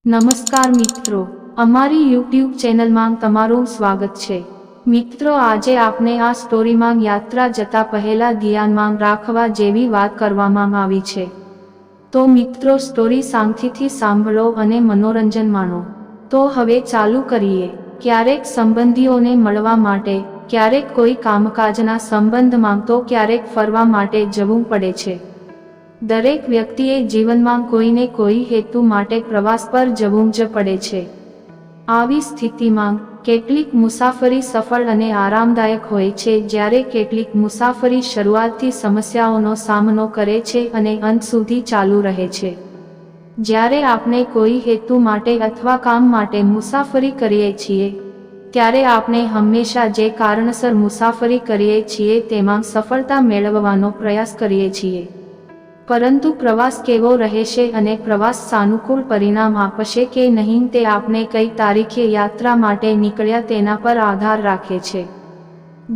નમસ્કાર મિત્રો, અમારી યુટ્યુબ ચેનલમાં તમારું સ્વાગત છે। મિત્રો, આજે આપણે આ સ્ટોરીમાં યાત્રા જતા પહેલા ધ્યાનમાં રાખવા જેવી વાત કરવામાં આવી છે। તો મિત્રો, સ્ટોરી શાંતિથી સાંભળો અને મનોરંજન માણો। તો હવે ચાલુ કરીએ। ક્યારેક સંબંધીઓને મળવા માટે, ક્યારેક કોઈ કામકાજના સંબંધમાં, તો ક્યારેક ફરવા માટે જવું પડે છે। દરેક વ્યક્તિએ જીવનમાં કોઈને કોઈ હેતુ માટે પ્રવાસ પર જવું જ પડે છે। આવી સ્થિતિમાં કેટલીક મુસાફરી સફળ અને આરામદાયક હોય છે, જ્યારે કેટલીક મુસાફરી શરૂઆતથી સમસ્યાઓનો સામનો કરે છે અને અંત સુધી ચાલુ રહે છે। જ્યારે આપણે કોઈ હેતુ માટે અથવા કામ માટે મુસાફરી કરીએ છીએ, ત્યારે આપણે હંમેશા જે કારણસર મુસાફરી કરીએ છીએ તેમાં સફળતા મેળવવાનો પ્રયાસ કરીએ છીએ। પરંતુ પ્રવાસ કેવો રહેશે અને પ્રવાસ સાનુકૂળ પરિણામ આપશે કે નહીં, તે આપણે કઈ તારીખે યાત્રા માટે નીકળ્યા તેના પર આધાર રાખે છે।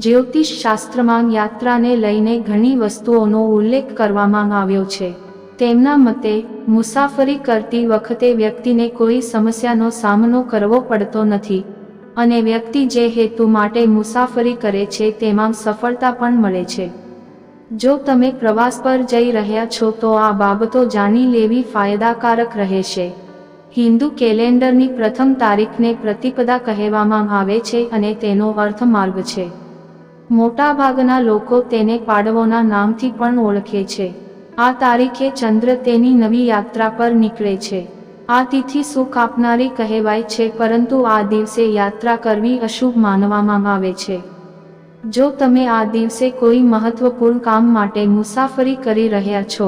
જ્યોતિષ શાસ્ત્રમાં યાત્રાને લઈને ઘણી વસ્તુઓનો ઉલ્લેખ કરવામાં આવ્યો છે। તેમના મતે, મુસાફરી કરતી વખતે વ્યક્તિને કોઈ સમસ્યાનો સામનો કરવો પડતો નથી અને વ્યક્તિ જે હેતુ માટે મુસાફરી કરે છે તેમાં સફળતા પણ મળે છે। જો તમે પ્રવાસ પર જઈ રહ્યા છો તો આ બાબતો જાણી લેવી ફાયદાકારક રહેશે। હિન્દુ કેલેન્ડરની પ્રથમ તારીખને પ્રતિપદા કહેવામાં આવે છે અને તેનો અર્થ માર્ગ છે। મોટાભાગના લોકો તેને પાડવોના નામથી પણ ઓળખે છે। આ તારીખે ચંદ્ર તેની નવી યાત્રા પર નીકળે છે। આ તિથિ સુખ આપનારી કહેવાય છે, પરંતુ આ દિવસે યાત્રા કરવી અશુભ માનવામાં આવે છે। જો તમે આ દિવસે કોઈ મહત્વપૂર્ણ કામ માટે મુસાફરી કરી રહ્યા છો,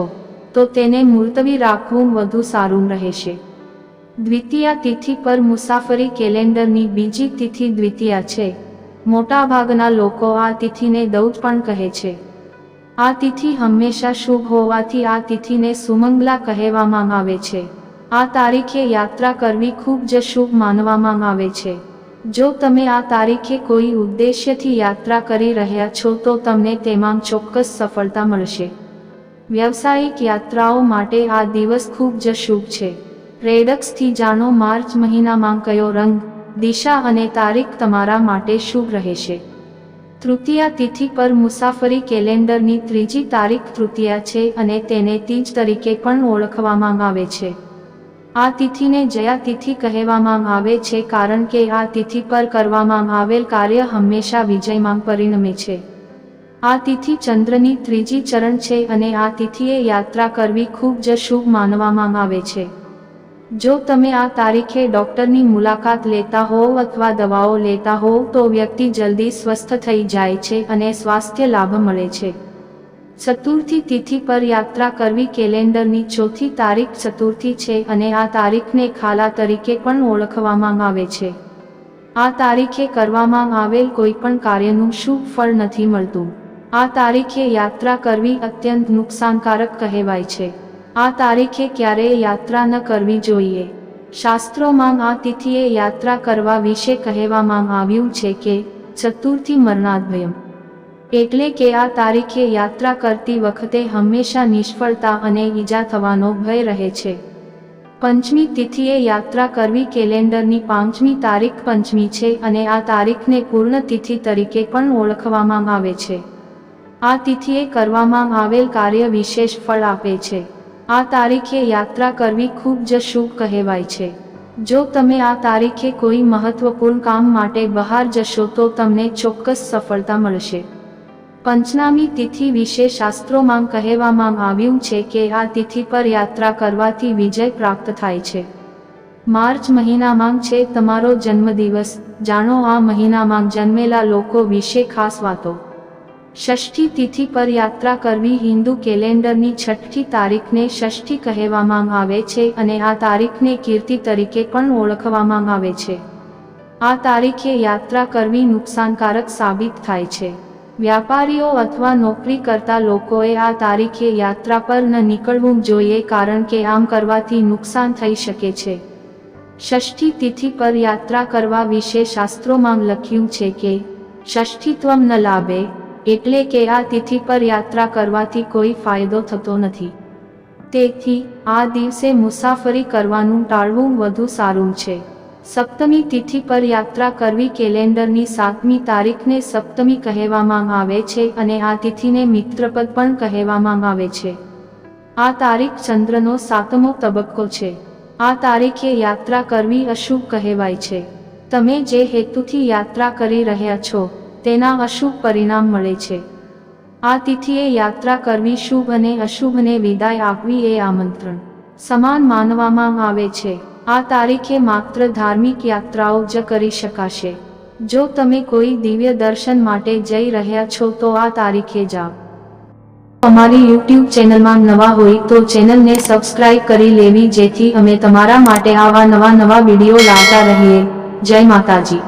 તો તેને મુલતવી રાખવું વધુ સારું રહેશે। દ્વિતીયા તિથિ પર મુસાફરી કેલેન્ડરની બીજી તિથિ દ્વિતીયા છે। મોટાભાગના લોકો આ તિથિને દૌત પણ કહે છે। આ તિથિ હંમેશા શુભ હોવાથી આ તિથિને સુમંગલા કહેવામાં આવે છે। આ તારીખે યાત્રા કરવી ખૂબ જ શુભ માનવામાં આવે છે। જો તમે આ તારીખે કોઈ ઉદ્દેશ્યથી યાત્રા કરી રહ્યા છો તો તમને તેમાં ચોક્કસ સફળતા મળશે। વ્યવસાયિક યાત્રાઓ માટે આ દિવસ ખૂબ જ શુભ છે। પ્રેડિક્શનથી જાણો માર્ચ મહિનામાં કયો રંગ, દિશા અને તારીખ તમારા માટે શુભ રહેશે। તૃતીયા તિથિ પર મુસાફરી કેલેન્ડરની ત્રીજી તારીખ તૃતીયા છે અને તેને તીજ તરીકે પણ ઓળખવામાં આવે છે। આ તિથિને જયા તિથિ કહેવામાં આવે છે કારણ કે આ તિથિ પર કરવામાં આવેલ કાર્ય હંમેશા વિજયમાં પરિણમે છે। આ તિથિ ચંદ્રની ત્રીજી ચરણ છે અને આ તિથિએ યાત્રા કરવી ખૂબ જ શુભ માનવામાં આવે છે। જો તમે આ તારીખે ડૉક્ટરની મુલાકાત લેતા હોવ અથવા દવાઓ લેતા હોવ તો વ્યક્તિ જલ્દી સ્વસ્થ થઈ જાય છે અને સ્વાસ્થ્ય લાભ મળે છે। ચતુર્થી તિથિ પર યાત્રા કરવી કેલેન્ડરની ચોથી તારીખ ચતુર્થી છે અને આ તારીખને ખાલા તરીકે પણ ઓળખવામાં આવે છે। આ તારીખે કરવામાં આવેલ કોઈપણ કાર્યનું શુભ ફળ નથી મળતું। આ તારીખે યાત્રા કરવી અત્યંત નુકસાનકારક કહેવાય છે। આ તારીખે ક્યારેય યાત્રા ન કરવી જોઈએ। શાસ્ત્રોમાં આ તિથિએ યાત્રા કરવા વિશે કહેવામાં આવ્યું છે કે ચતુર્થી મરણાદ્ભયમ, એટલે કે આ તારીખે યાત્રા કરતી વખતે હંમેશા નિષ્ફળતા અને ઈજા થવાનો ભય રહે છે। પંચમી તિથિએ યાત્રા કરવી કેલેન્ડરની પાંચમી તારીખ પંચમી છે અને આ તારીખને પૂર્ણ તિથિ તરીકે પણ ઓળખવામાં આવે છે। આ તિથિએ કરવામાં આવેલ કાર્ય વિશેષ ફળ આપે છે। આ તારીખે યાત્રા કરવી ખૂબ જ શુભ કહેવાય છે। જો તમે આ તારીખે કોઈ મહત્વપૂર્ણ કામ માટે બહાર જશો તો તમને ચોક્કસ સફળતા મળશે। પંચનામી તિથિ વિશે શાસ્ત્રોમાં કહેવામાં આવ્યું છે કે આ તિથિ પર યાત્રા કરવાથી વિજય પ્રાપ્ત થાય છે। માર્ચ મહિનામાં છે તમારો જન્મદિવસ, જાણો આ મહિનામાં જન્મેલા લોકો વિશે ખાસ વાતો। ષષ્ઠી તિથિ પર યાત્રા કરવી હિન્દુ કેલેન્ડરની છઠ્ઠી તારીખને ષષ્ઠી કહેવામાં આવે છે અને આ તારીખને કીર્તિ તરીકે પણ ઓળખવામાં આવે છે। આ તારીખે યાત્રા કરવી નુકસાનકારક સાબિત થાય છે। વ્યાપારીઓ અથવા નોકરી કરતા લોકોએ આ તારીખે યાત્રા પર ન નીકળવું જોઈએ કારણ કે આમ કરવાથી નુકસાન થઈ શકે છે। ષષ્ઠી તિથિ પર યાત્રા કરવા વિશે શાસ્ત્રોમાં લખ્યું છે કે ષષ્ઠીત્વમ ન લાભે, એટલે કે આ તિથિ પર યાત્રા કરવાથી કોઈ ફાયદો થતો નથી। તેથી આ દિવસે મુસાફરી કરવાનું ટાળવું વધુ સારું છે. સપ્તમી તિથિ પર યાત્રા કરવી. કેલેન્ડરની 7મી તારીખને સપ્તમી કહેવામાં આવે છે અને આ તિથિને મિત્રપદ પણ કહેવામાં આવે છે. આ તારીખ ચંદ્રનો 7મો તબક્કો છે. આ તારીખે યાત્રા કરવી અશુભ કહેવાય છે. તમે જે હેતુથી યાત્રા કરી રહ્યા છો તેના અશુભ પરિણામ મળે છે. આ તિથિએ યાત્રા કરવી શુભ અને અશુભને વિદાય આપવી એ આમંત્રણ સમાન માનવામાં આવે છે. આ તારીખે માત્ર ધાર્મિક યાત્રાઓ જ કરી શકાશે. જો તમે કોઈ દિવ્ય દર્શન માટે જઈ રહ્યા છો તો આ તારીખે જાઓ. અમારી YouTube ચેનલમાં નવા હોય તો ચેનલને સબસ્ક્રાઇબ કરી લેવી જેથી અમે તમારા માટે આવા નવા વિડીયો લાવતા રહીએ. જય માતાજી.